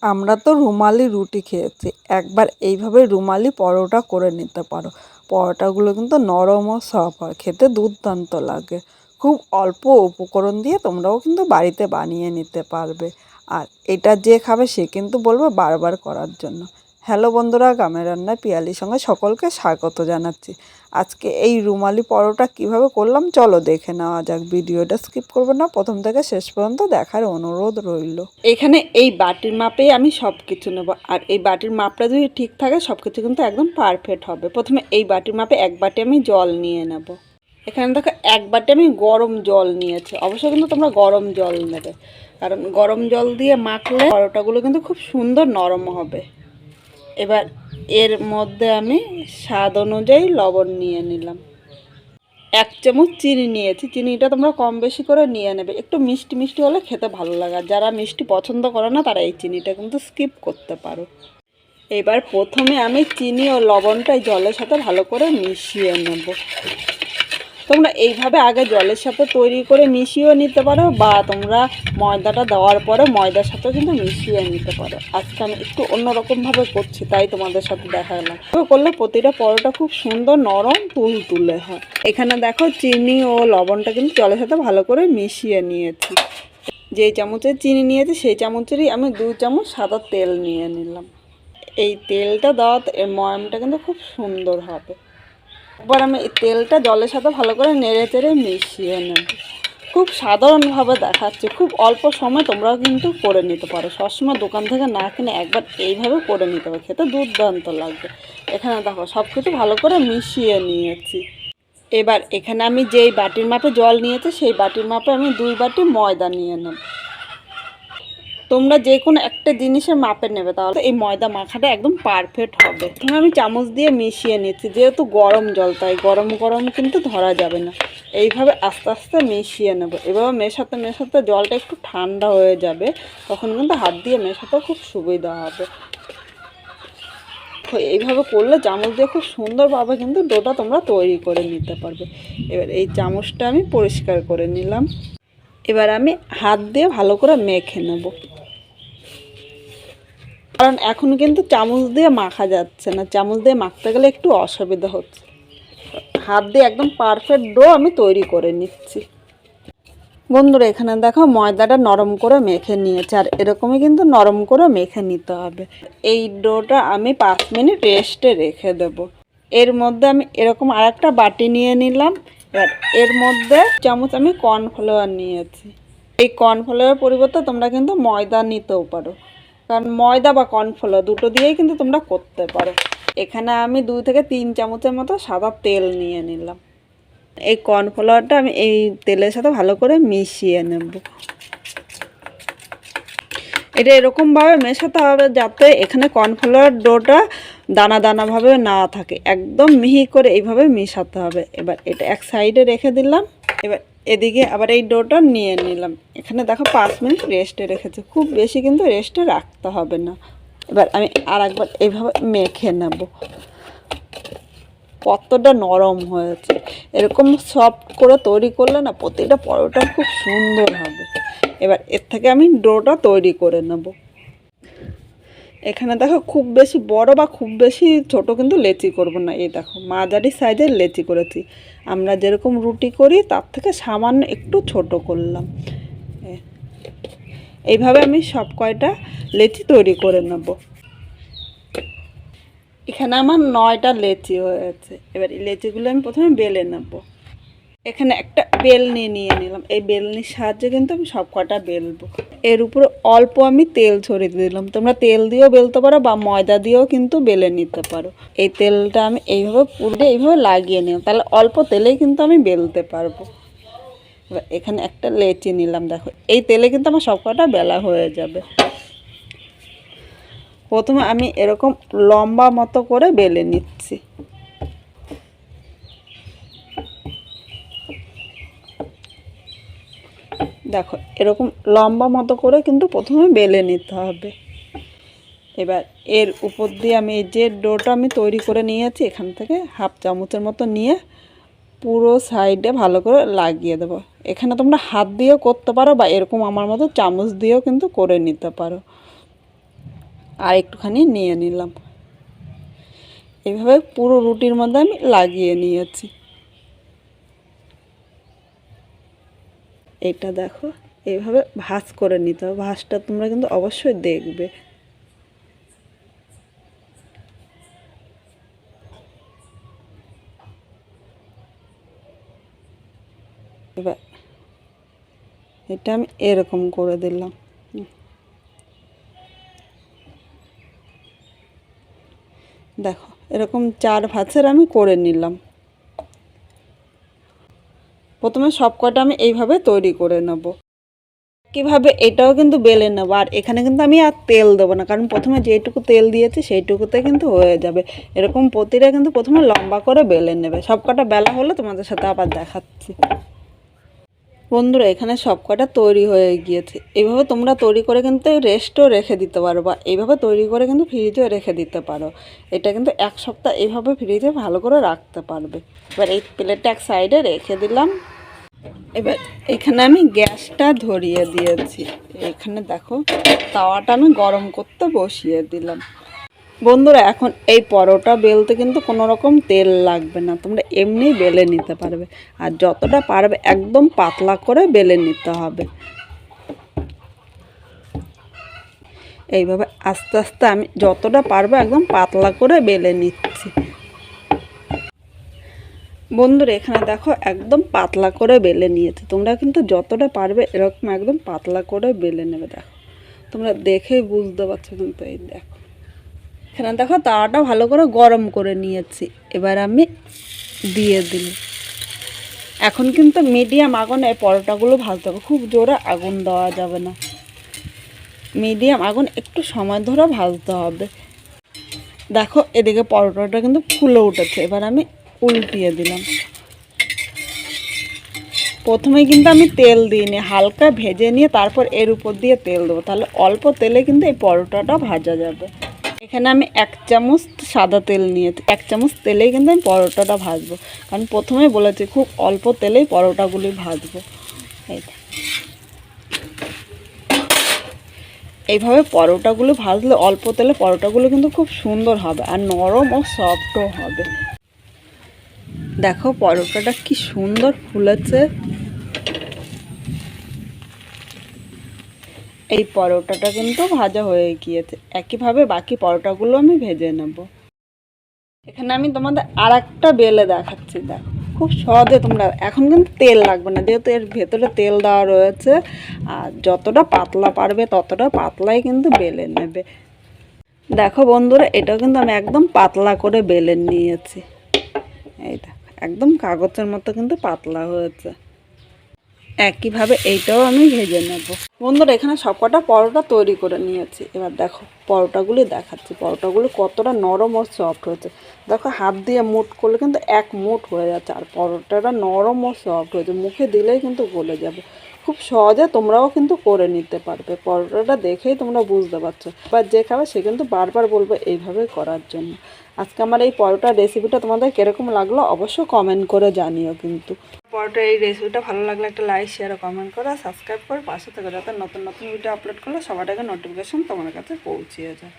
আমরা তো রুমালি রুটি খেয়েছি, একবার এইভাবে রুমালি পরোটা করে নিতে পারো। পরোটাগুলো কিন্তু নরম ও সফট হয়, খেতে দুর্দান্ত লাগে। খুব অল্প উপকরণ দিয়ে তোমরাও কিন্তু বাড়িতে বানিয়ে নিতে পারবে। আর এটা যে খাবে সে কিন্তু বলবে বারবার করার জন্য। হ্যালো বন্ধুরা, গ্রামের রান্নায় পিয়ালির সঙ্গে সকলকে স্বাগত জানাচ্ছি। আজকে এই রুমালি পরোটা কিভাবে করলাম চলো দেখে নেওয়া যাক। ভিডিওটা স্কিপ করবে না, প্রথম থেকে শেষ পর্যন্ত দেখার অনুরোধ রইল। এখানে এই বাটির মাপেই আমি সব কিছু নেব, আর এই বাটির মাপটা যদি ঠিক থাকে সব কিছু কিন্তু একদম পারফেক্ট হবে। প্রথমে এই বাটির মাপে এক বাটি আমি জল নিয়ে নেব। এখানে দেখো এক বাটি আমি গরম জল নিয়েছি, অবশ্যই কিন্তু তোমরা গরম জল নেবে, কারণ গরম জল দিয়ে মাখলে পরোটাগুলো কিন্তু খুব সুন্দর নরম হবে। এবার এর মধ্যে আমি স্বাদ অনুযায়ী লবণ নিয়ে নিলাম, 1 চামচ চিনি নিয়েছি। চিনিটা তোমরা কম বেশি করে নিয়ে নেবে, একটু মিষ্টি মিষ্টি হলে খেতে ভালো লাগে। আর যারা মিষ্টি পছন্দ করে না তারা এই চিনিটা কিন্তু স্কিপ করতে পারো। এবার প্রথমে আমি চিনি ও লবণটা জলের সাথে ভালো করে মিশিয়ে নেব। তোমরা এইভাবে আগে জলের সাথে তৈরি করে মিশিয়েও নিতে পারো, বা তোমরা ময়দাটা দেওয়ার পরে ময়দার সাথে কিন্তু মিশিয়ে নিতে পারো। আজকে আমি একটু অন্যরকমভাবে করছি, তাই তোমাদের সাথে দেখালাম। করলে প্রতিটা পরোটা খুব সুন্দর নরম তুলতুলে হয়। এখানে দেখো চিনি ও লবণটা কিন্তু জলের সাথে ভালো করে মিশিয়ে নিয়েছি। যেই চামচের চিনি নিয়েছি সেই চামচেরই আমি 2 চামচ সাদা তেল নিয়ে নিলাম। এই তেলটা দেওয়াতে এর ময়ামটা কিন্তু খুব সুন্দর হবে। একবার আমি এই তেলটা জলের সাথে ভালো করে নেড়ে চেড়ে মিশিয়ে নেব। খুব সাধারণভাবে দেখাচ্ছি, খুব অল্প সময় তোমরাও কিন্তু করে নিতে পারো। সবসময় দোকান থেকে না কিনে একবার এইভাবে করে নিতে পারো, খেতে দুর্দান্ত লাগবে। এখানে দেখো সব কিছু ভালো করে মিশিয়ে নিয়েছি। এবার এখানে আমি যেই বাটির মাপে জল নিয়েছি সেই বাটির মাপে আমি 2 বাটি ময়দা নিয়ে নেব। তোমরা যে কোনো একটা জিনিসের মাপে নেবে, তাহলে এই ময়দা মাখাটা একদম পারফেক্ট হবে। এখন আমি চামচ দিয়ে মিশিয়ে নিচ্ছি, যেহেতু গরম জল তাই গরম গরম কিন্তু ধরা যাবে না। এইভাবে আস্তে আস্তে মিশিয়ে নেব। এভাবে মেশাতে মেশাতে জলটা একটু ঠান্ডা হয়ে যাবে, তখন কিন্তু হাত দিয়ে মেশাতে খুব সুবিধা হবে। এইভাবে করলে চামচ দিয়ে খুব সুন্দরভাবে কিন্তু ডোটা তোমরা তৈরি করে নিতে পারবে। এবার এই চামচটা আমি পরিষ্কার করে নিলাম। এবার আমি হাত দিয়ে ভালো করে মেখে নেব, কারণ এখন কিন্তু চামচ দিয়ে মাখা যাচ্ছে না। চামচ দিয়ে মাখতে গেলে একটু অসুবিধা হচ্ছে। হাত দিয়ে একদম পারফেক্ট ডো আমি তৈরি করে নিচ্ছি। বন্ধুরা এখানে দেখো ময়দাটা নরম করে মেখে নিয়েছে, আর এরকমই কিন্তু নরম করে মেখে নিতে হবে। এই ডোটা আমি 5 মিনিট রেস্টে রেখে দেব। এর মধ্যে আমি এরকম আরেকটা বাটি নিয়ে নিলাম। এবার এর মধ্যে চামচ আমি কর্নফ্লাওয়ার নিয়েছি। এই কর্নফ্লাওয়ার পরিবর্তে তোমরা কিন্তু ময়দা নিতেও পারো, কারণ ময়দা বা কর্নফ্লাওয়ার দুটো দিয়েই কিন্তু তোমরা করতে পারো। এখানে আমি 2 থেকে 3 চামচের মতো সাদা তেল নিয়ে নিলাম। এই কর্নফ্লাওয়ারটা আমি এই তেলের সাথে ভালো করে মিশিয়ে নেব। এটা এরকমভাবে মেশাতে হবে যাতে এখানে কর্নফ্লাওয়ার ডোটা দানা দানাভাবে না থাকে, একদম মিহি করে এইভাবে মেশাতে হবে। এবার এটা এক সাইডে রেখে দিলাম। এবার এদিকে আবার এই ডোটা নিয়ে নিলাম। এখানে দেখো 5 মিনিট রেস্টে রেখেছি, খুব বেশি কিন্তু রেস্টে রাখতে হবে না। এবার আমি আর একবার এইভাবে মেখে নেব। কতটা নরম হয়েছে, এরকম সফট করে তৈরি করলে না প্রতিটা পরোটা খুব সুন্দর হবে। এবার এর থেকে আমি ডোটা তৈরি করে নেব। এখানে দেখো খুব বেশি বড় বা খুব বেশি ছোট কিন্তু লেচি করব না। এই দেখো মাঝারি সাইজের লেচি করেছি। আমরা যেরকম রুটি করি তার থেকে সামান্য একটু ছোট করলাম। এইভাবে আমি সব কয়টা লেচি তৈরি করে নেব। এখানে আমার 9টা লেচি হয়েছে। এবার এই লেচিগুলো আমি প্রথমে বেলে নেব। এখানে একটা বেলনি নিয়ে নিলাম। এই বেলনির সাহায্যে কিন্তু আমি সব কটা বেলবো। এর উপরে অল্প আমি তেল ছড়িয়ে দিলাম। তোমরা তেল দিয়েও বেলতে পারো বা ময়দা দিয়েও কিন্তু বেলে নিতে পারো। এই তেলটা আমি এইভাবে পুরো এইভাবে লাগিয়ে নিলাম, তাহলে অল্প তেলেই কিন্তু আমি বেলতে পারবো। এবার এখানে একটা লেচি নিলাম। দেখো এই তেলে কিন্তু আমার সব কটা বেলা হয়ে যাবে। প্রথমে আমি এরকম লম্বা মতো করে বেলে নিচ্ছি। দেখো এরকম লম্বা মতো করে কিন্তু প্রথমে বেলে নিতে হবে। এবার এর উপর দিয়ে আমি এই যে ডোটা আমি তৈরি করে নিয়েছি এখান থেকে 1/2 চামচের মতো নিয়ে পুরো সাইডে ভালো করে লাগিয়ে দেবো। এখানে তোমরা হাত দিয়েও করতে পারো বা এরকম আমার মতো চামচ দিয়েও কিন্তু করে নিতে পারো। আর একটুখানি নিয়ে নিলাম। এইভাবে পুরো রুটির মধ্যে আমি লাগিয়ে নিয়েছি। এটা দেখো, এইভাবে ভাঁজ করে নিতে হবে। ভাঁজটা তোমরা কিন্তু অবশ্যই দেখবে। এবার এটা আমি এরকম করে দিলাম। দেখো, এরকম 4 ভাঁজের আমি করে নিলাম। প্রথমে সব কটা আমি এইভাবে তৈরি করে নেব। কীভাবে এটাও কিন্তু বেলে নেবো। আর এখানে কিন্তু আমি আর তেল দেবো না, কারণ প্রথমে যেইটুকু তেল দিয়েছি সেইটুকুতে কিন্তু হয়ে যাবে। এরকম প্রতিটা কিন্তু প্রথমে লম্বা করে বেলে নেবে। সব কটা বেলা হলে তোমাদের সাথে আবার দেখাচ্ছি। বন্ধুরা, এখানে সব কটা তৈরি হয়ে গিয়েছে। এইভাবে তোমরা তৈরি করে কিন্তু রেস্টও রেখে দিতে পারো, বা এইভাবে তৈরি করে কিন্তু ফ্রিজেও রেখে দিতে পারো। এটা কিন্তু 1 সপ্তাহ এইভাবে ফ্রিজে ভালো করে রাখতে পারবে। এবার এই প্লেটটা এক সাইডে রেখে দিলাম। এবার এখানে আমি গ্যাসটা ধরিয়ে দিয়েছি। এখানে দেখো, তাওয়াটা আমি গরম করতে বসিয়ে দিলাম। বন্ধুরা, এখন এই পরোটা বেলতে কিন্তু কোনো রকম তেল লাগবে না, তোমরা এমনি বেলে নিতে পারবে। আর যতটা পারবে একদম পাতলা করে বেলে নিতে হবে। এইভাবে আস্তে আস্তে আমি যতটা পারবো একদম পাতলা করে বেলে নিচ্ছি। বন্ধুরা, এখানে দেখো একদম পাতলা করে বেলে নিয়েছে। তোমরা কিন্তু যতটা পারবে এরকম একদম পাতলা করে বেলে নেবে। দেখো, তোমরা দেখেই বুঝতে পারছো কিন্তু। এই দেখো, এখানে দেখো তাওয়াটা ভালো করে গরম করে নিয়েছি। এবার আমি দিয়ে দিই। এখন কিন্তু মিডিয়াম আগুনে এই পরোটাগুলো ভাজতে হবে, খুব জোরে আগুন দেওয়া যাবে না। মিডিয়াম আগুন একটু সময় ধরে ভাজতে হবে। দেখো, এদিকে পরোটাটা কিন্তু ফুলে উঠেছে। এবার আমি উল্টিয়ে দিলাম। প্রথমে কিন্তু আমি তেল দিইনি, হালকা ভেজে নিয়ে তারপর এর উপর দিয়ে তেল দেবো, তাহলে অল্প তেলে কিন্তু এই পরোটাটা ভাজা যাবে। এখানে আমি 1 চামচ সাদা তেল নিয়েছি। 1 চামচ তেলেই কিন্তু আমি পরোটাটা ভাজবো, কারণ প্রথমেই বলেছি খুব অল্প তেলেই পরোটাগুলি ভাজবো। এইভাবে পরোটাগুলো ভাজলে অল্প তেলে পরোটাগুলো কিন্তু খুব সুন্দর হবে, আর নরম ও সফটও হবে। দেখো পরোটাটা কি সুন্দর ফুলেছে। এই পরোটাটা কিন্তু ভাজা হয়ে গিয়েছে। একইভাবে বাকি পরোটাগুলো আমি ভেজে নেব। এখানে আমি তোমাদের আর একটা বেলে দেখাচ্ছি। দেখো, খুব সহজে তোমরা, এখন কিন্তু তেল লাগবে না যেহেতু এর ভেতরে তেল দেওয়া রয়েছে। আর যতটা পাতলা পারবে ততটা পাতলাই কিন্তু বেলে নেবে। দেখো বন্ধুরা, এটাও কিন্তু আমি একদম পাতলা করে বেলে নিয়েছি। এই দেখো, একদম কাগজের মতো কিন্তু পাতলা হয়েছে। একইভাবে এইটাও আমি ভেজে নেব। বন্ধুরা, এখানে সবকটা পরোটা তৈরি করে নিয়েছি। এবার দেখো পরোটাগুলি দেখাচ্ছি, পরোটাগুলি কতটা নরম ও সফট হয়েছে। দেখো, হাত দিয়ে মুঠ করলে কিন্তু 1 মুঠ হয়ে যাচ্ছে, আর পরোটাটা নরম ও সফট হয়েছে, মুখে দিলেই কিন্তু গলে যাবে। খুব সহজে তোমরাও কিন্তু করে নিতে পারবে। পরোটাটা দেখেই তোমরা বুঝতে পারছো। বা যে খাবে সে কিন্তু বারবার বলবে এইভাবে করার জন্য। আজকে আমার এই পরোটার রেসিপিটা তোমাদের কীরকম লাগলো অবশ্যই কমেন্ট করে জানিও। কিন্তু পরোটার এই রেসিপিটা ভালো লাগলে একটা লাইক, শেয়ার ও কমেন্ট করো, সাবস্ক্রাইব করে পাশে থেকে, যাতে নতুন নতুন ভিডিও আপলোড করলে সবার আগে নোটিফিকেশন তোমার কাছে পৌঁছিয়ে যায়।